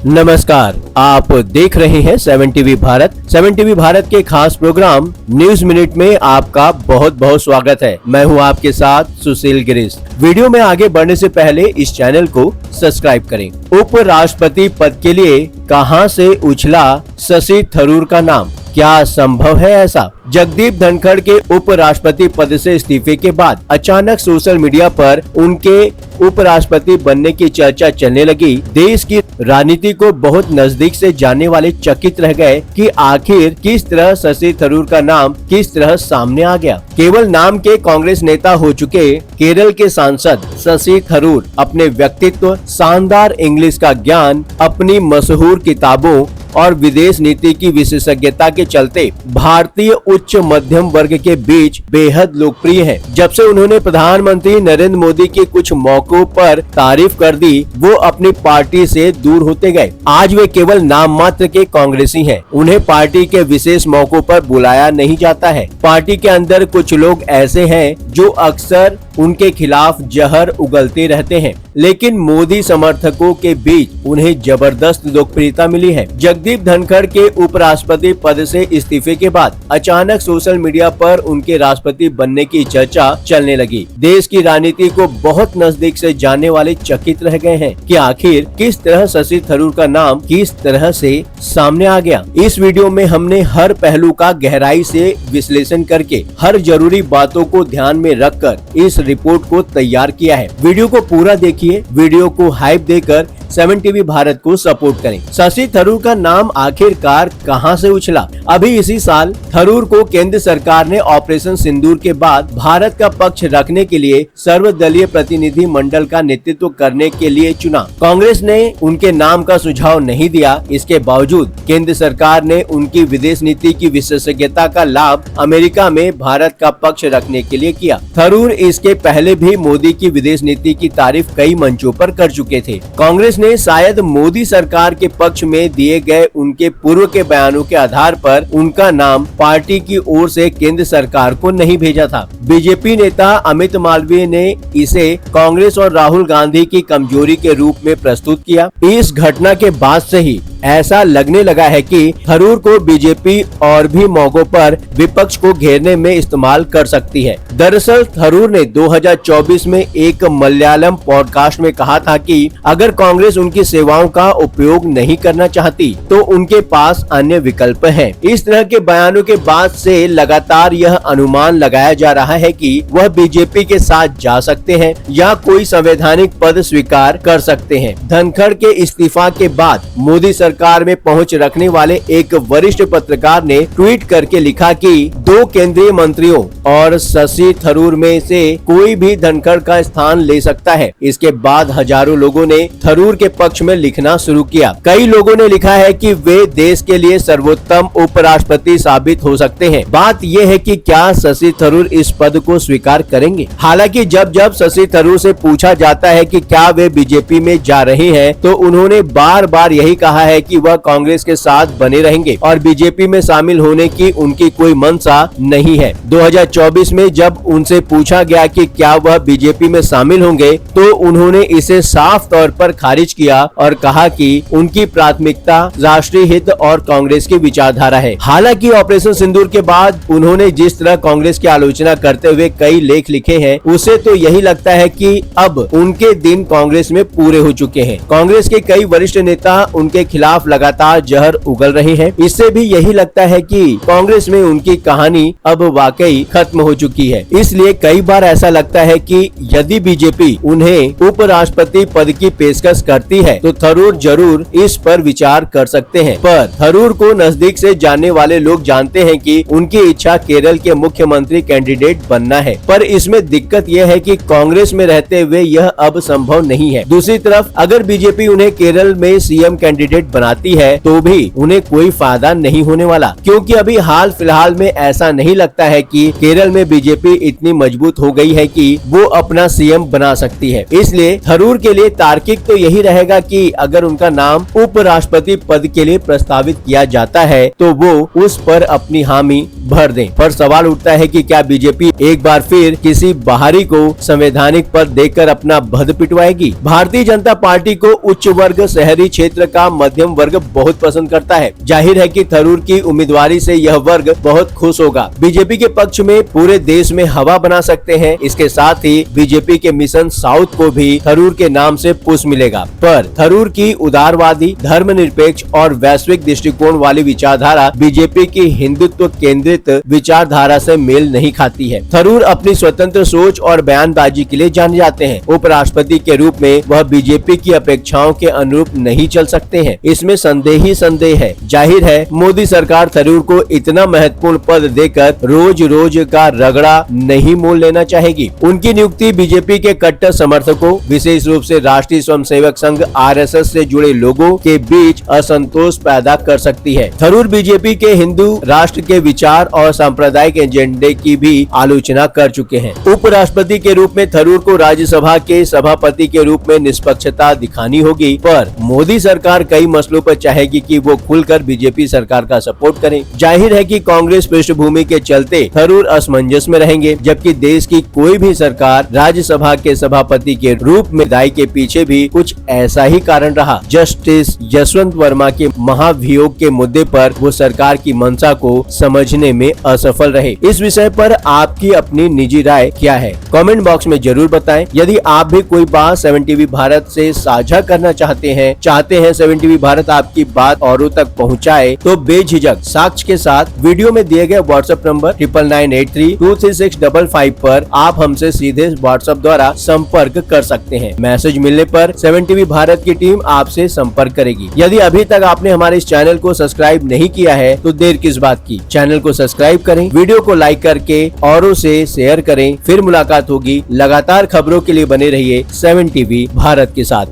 नमस्कार, आप देख रहे हैं 7 टीवी भारत। 7 टीवी भारत के खास प्रोग्राम न्यूज मिनट में आपका बहुत बहुत स्वागत है। मैं हूं आपके साथ सुशील गिरीश। वीडियो में आगे बढ़ने से पहले इस चैनल को सब्सक्राइब करें। उपराष्ट्रपति पद के लिए कहां से उछला शशि थरूर का नाम? क्या संभव है ऐसा? जगदीप धनखड़ के उपराष्ट्रपति पद से इस्तीफे के बाद अचानक सोशल मीडिया पर उनके उपराष्ट्रपति बनने की चर्चा चलने लगी। देश की राजनीति को बहुत नजदीक से जानने वाले चकित रह गए कि आखिर किस तरह शशि थरूर का नाम किस तरह सामने आ गया। केवल नाम के कांग्रेस नेता हो चुके केरल के सांसद शशि थरूर अपने व्यक्तित्व, शानदार इंग्लिश का ज्ञान, अपनी मशहूर किताबों और विदेश नीति की विशेषज्ञता के चलते भारतीय उच्च मध्यम वर्ग के बीच बेहद लोकप्रिय हैं। जब से उन्होंने प्रधानमंत्री नरेंद्र मोदी की कुछ मौकों पर तारीफ कर दी, वो अपनी पार्टी से दूर होते गए। आज वे केवल नाम मात्र के कांग्रेसी हैं। उन्हें पार्टी के विशेष मौकों पर बुलाया नहीं जाता है। पार्टी के अंदर कुछ लोग ऐसे हैं जो अक्सर उनके खिलाफ जहर उगलते रहते हैं, लेकिन मोदी समर्थकों के बीच उन्हें जबरदस्त लोकप्रियता मिली है। जगदीप धनखड़ के उपराष्ट्रपति पद से इस्तीफे के बाद अचानक सोशल मीडिया पर उनके राष्ट्रपति बनने की चर्चा चलने लगी। देश की राजनीति को बहुत नजदीक से जानने वाले चकित रह गए हैं कि आखिर किस तरह शशि थरूर का नाम किस तरह से सामने आ गया। इस वीडियो में हमने हर पहलू का गहराई से विश्लेषण करके हर जरूरी बातों को ध्यान में रखकर इस रिपोर्ट को तैयार किया है। वीडियो को पूरा देखिए। वीडियो को हाइप देकर 7 टीवी भारत को सपोर्ट करें। शशि थरूर का नाम आखिरकार कहां से उछला? अभी इसी साल थरूर को केंद्र सरकार ने ऑपरेशन सिंदूर के बाद भारत का पक्ष रखने के लिए सर्वदलीय प्रतिनिधि मंडल का नेतृत्व करने के लिए चुना। कांग्रेस ने उनके नाम का सुझाव नहीं दिया। इसके बावजूद केंद्र सरकार ने उनकी विदेश नीति की विशेषज्ञता का लाभ अमेरिका में भारत का पक्ष रखने के लिए किया। थरूर इसके पहले भी मोदी की विदेश नीति की तारीफ कई मंचों पर कर चुके थे। कांग्रेस ने शायद मोदी सरकार के पक्ष में दिए गए उनके पूर्व के बयानों के आधार पर उनका नाम पार्टी की ओर से केंद्र सरकार को नहीं भेजा था। बीजेपी नेता अमित मालवीय ने इसे कांग्रेस और राहुल गांधी की कमजोरी के रूप में प्रस्तुत किया। इस घटना के बाद से ही ऐसा लगने लगा है कि थरूर को बीजेपी और भी मौकों पर विपक्ष को घेरने में इस्तेमाल कर सकती है। दरअसल थरूर ने 2024 में एक मलयालम पॉडकास्ट में कहा था कि अगर कांग्रेस उनकी सेवाओं का उपयोग नहीं करना चाहती तो उनके पास अन्य विकल्प हैं। इस तरह के बयानों के बाद से लगातार यह अनुमान लगाया जा रहा है कि वह बीजेपी के साथ जा सकते हैं या कोई संवैधानिक पद स्वीकार कर सकते हैं। धनखड़ के इस्तीफा के बाद मोदी सरकार में पहुंच रखने वाले एक वरिष्ठ पत्रकार ने ट्वीट करके लिखा कि 2 केंद्रीय मंत्रियों और शशि थरूर में से कोई भी धनखड़ का स्थान ले सकता है। इसके बाद हजारों लोगों ने थरूर के पक्ष में लिखना शुरू किया। कई लोगों ने लिखा है कि वे देश के लिए सर्वोत्तम उपराष्ट्रपति साबित हो सकते हैं। बात यह है कि क्या शशि थरूर इस पद को स्वीकार करेंगे? हालांकि जब जब शशि थरूर से पूछा जाता है कि क्या वे बीजेपी में जा रहे हैं, तो उन्होंने बार बार यही कहा है कि वह कांग्रेस के साथ बने रहेंगे और बीजेपी में शामिल होने की उनकी कोई मंशा नहीं है। 2024 में जब उनसे पूछा गया कि क्या वह बीजेपी में शामिल होंगे, तो उन्होंने इसे साफ तौर पर खारिज किया और कहा कि उनकी प्राथमिकता राष्ट्रीय हित और कांग्रेस की विचारधारा है। हालांकि ऑपरेशन सिंदूर के बाद उन्होंने जिस तरह कांग्रेस की आलोचना करते हुए कई लेख लिखे हैं, उसे तो यही लगता है कि अब उनके दिन कांग्रेस में पूरे हो चुके हैं। कांग्रेस के कई वरिष्ठ नेता उनके खिलाफ लगातार जहर उगल रहे हैं। इससे भी यही लगता है कि कांग्रेस में उनकी कहानी अब वाकई खत्म हो चुकी है। इसलिए कई बार ऐसा लगता है कि यदि बीजेपी उन्हें उपराष्ट्रपति पद की पेशकश करती है तो थरूर जरूर इस पर विचार कर सकते हैं। पर थरूर को नजदीक से जानने वाले लोग जानते हैं कि उनकी इच्छा केरल के मुख्यमंत्री कैंडिडेट बनना है। पर इसमें दिक्कत यह है कि कांग्रेस में रहते हुए यह अब संभव नहीं है। दूसरी तरफ अगर बीजेपी उन्हें केरल में सीएम कैंडिडेट बनाती है तो भी उन्हें कोई फायदा नहीं होने वाला, क्योंकि अभी हाल फिलहाल में ऐसा नहीं लगता है कि केरल में बीजेपी इतनी मजबूत हो गई है कि वो अपना सीएम बना सकती है। इसलिए थरूर के लिए तार्किक तो यही रहेगा कि अगर उनका नाम उपराष्ट्रपति पद के लिए प्रस्तावित किया जाता है तो वो उस पर अपनी हामी भर दें। पर सवाल उठता है कि क्या बीजेपी एक बार फिर किसी बाहरी को संवैधानिक पद देकर अपना भद पिटवाएगी? भारतीय जनता पार्टी को उच्च वर्ग शहरी क्षेत्र का मध्यम वर्ग बहुत पसंद करता है। जाहिर है कि थरूर की उम्मीदवारी से यह वर्ग बहुत खुश होगा। बीजेपी के पक्ष में पूरे देश में हवा बना सकते हैं। इसके साथ ही बीजेपी के मिशन साउथ को भी थरूर के नाम से पुश मिलेगा। पर थरूर की उदारवादी, धर्मनिरपेक्ष और वैश्विक दृष्टिकोण वाली विचारधारा बीजेपी की हिंदुत्व केंद्रित विचारधारा से मेल नहीं खाती है। थरूर अपनी स्वतंत्र सोच और बयानबाजी के लिए जाने जाते हैं। उपराष्ट्रपति के रूप में वह बीजेपी की अपेक्षाओं के अनुरूप नहीं चल सकते हैं, इसमें संदेह ही संदेह है। जाहिर है मोदी सरकार थरूर को इतना महत्वपूर्ण पद देकर रोज रोज का रगड़ा नहीं मोल लेना चाहेगी। उनकी नियुक्ति बीजेपी के कट्टर समर्थकों, विशेष रूप से राष्ट्रीय स्वयंसेवक संघ (आरएसएस) से जुड़े लोगों के बीच असंतोष पैदा कर सकती है। थरूर बीजेपी के हिंदू राष्ट्र के विचार और सांप्रदायिक एजेंडे की भी आलोचना कर चुके हैं। उपराष्ट्रपति के रूप में थरूर को राज्यसभा के सभापति के रूप में निष्पक्षता दिखानी होगी, पर मोदी सरकार कई मसलों पर चाहेगी कि वो खुलकर बीजेपी सरकार का सपोर्ट करें। जाहिर है कि कांग्रेस पृष्ठभूमि के चलते थरूर असमंजस में रहेंगे, जबकि देश की कोई भी सरकार राज्यसभा के सभापति के रूप में विदाई के पीछे भी कुछ ऐसा ही कारण रहा। जस्टिस यशवंत वर्मा के महाभियोग के मुद्दे पर वो सरकार की मंशा को समझने में असफल रहे। इस विषय पर आपकी अपनी निजी राय क्या है? कमेंट बॉक्स में जरूर बताएं। यदि आप भी कोई बात 7 टीवी भारत से साझा करना चाहते हैं 7 टीवी भारत आपकी बात औरों तक पहुंचाए, तो बेझिझक साक्ष्य के साथ वीडियो में दिए गए व्हाट्सएप नंबर 9998323655 पर आप हमसे सीधे व्हाट्सएप द्वारा संपर्क कर सकते हैं। मैसेज मिलने पर 7 टीवी भारत की टीम आपसे संपर्क करेगी। यदि अभी तक आपने हमारे इस चैनल को सब्सक्राइब नहीं किया है तो देर किस बात की, चैनल को सब्सक्राइब करें, वीडियो को लाइक करके औरों से शेयर करें। फिर मुलाकात होगी। लगातार खबरों के लिए बने रहिए 7 टीवी भारत के साथ।